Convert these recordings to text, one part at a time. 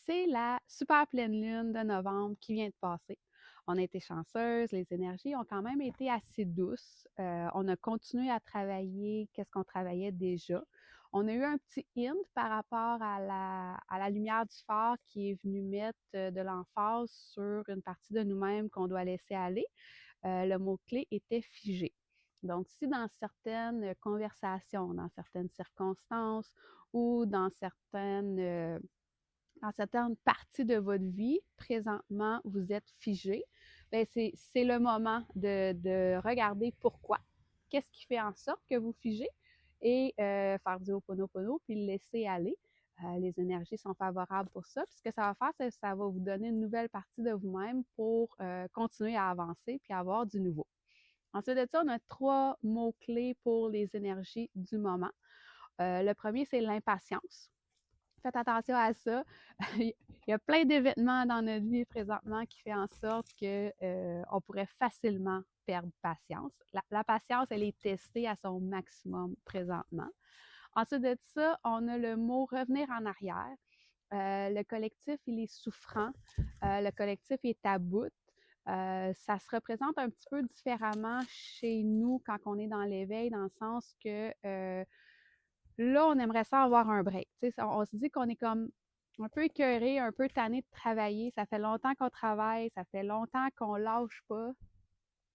c'est la super pleine lune de novembre qui vient de passer. On a été chanceuses, les énergies ont quand même été assez douces. On a continué à travailler qu'est-ce qu'on travaillait déjà. On a eu un petit hint par rapport à la lumière du phare qui est venue mettre de l'emphase sur une partie de nous-mêmes qu'on doit laisser aller. Le mot-clé était figé. Donc, si dans certaines conversations, dans certaines circonstances ou dans certaines parties de votre vie, présentement, vous êtes figé, bien, c'est le moment de regarder pourquoi. Qu'est-ce qui fait en sorte que vous figez et faire du Ho'oponopono puis le laisser aller. Les énergies sont favorables pour ça. Puis ce que ça va faire, c'est que ça va vous donner une nouvelle partie de vous-même pour continuer à avancer puis avoir du nouveau. Ensuite de ça, on a 3 mots-clés pour les énergies du moment. Le premier, c'est l'impatience. Faites attention à ça. Il y a plein d'événements dans notre vie présentement qui fait en sorte que on pourrait facilement perdre patience. La patience, elle est testée à son maximum présentement. Ensuite de ça, on a le mot revenir en arrière. Le collectif, il est souffrant. Le collectif est à bout. Ça se représente un petit peu différemment chez nous quand on est dans l'éveil, dans le sens que là, on aimerait ça avoir un break. On se dit qu'on est comme un peu écœuré, un peu tanné de travailler. Ça fait longtemps qu'on travaille, ça fait longtemps qu'on lâche pas.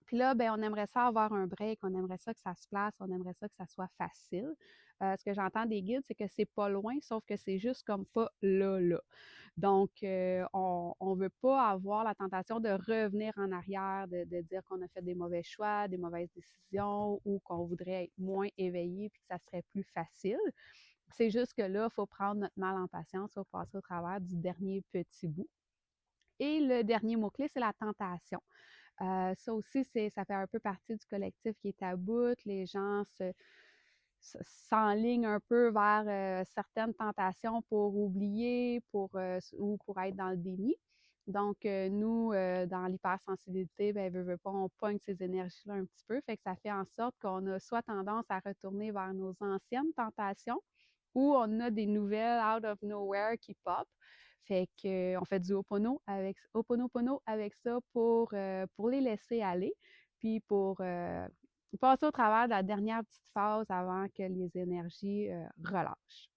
Puis là, ben, on aimerait ça avoir un break, on aimerait ça que ça se place, on aimerait ça que ça soit facile. Ce que j'entends des guides, c'est que c'est pas loin, sauf que c'est juste comme pas là, là. Donc, on ne veut pas avoir la tentation de revenir en arrière, de dire qu'on a fait des mauvais choix, des mauvaises décisions ou qu'on voudrait être moins éveillé puis que ça serait plus facile. C'est juste que là, il faut prendre notre mal en patience, il faut passer au travers du dernier petit bout. Et le dernier mot-clé, c'est la tentation. Ça aussi, ça fait un peu partie du collectif qui est à bout. Les gens s'enlignent un peu vers certaines tentations pour oublier ou pour être dans le déni. Donc, nous, dans l'hypersensibilité, ben, veut pas, on pogne ces énergies-là un petit peu. Fait que ça fait en sorte qu'on a soit tendance à retourner vers nos anciennes tentations ou on a des nouvelles out of nowhere qui pop. Fait que on fait du Ho'oponopono avec ça pour les laisser aller, puis pour passer au travers de la dernière petite phase avant que les énergies relâchent.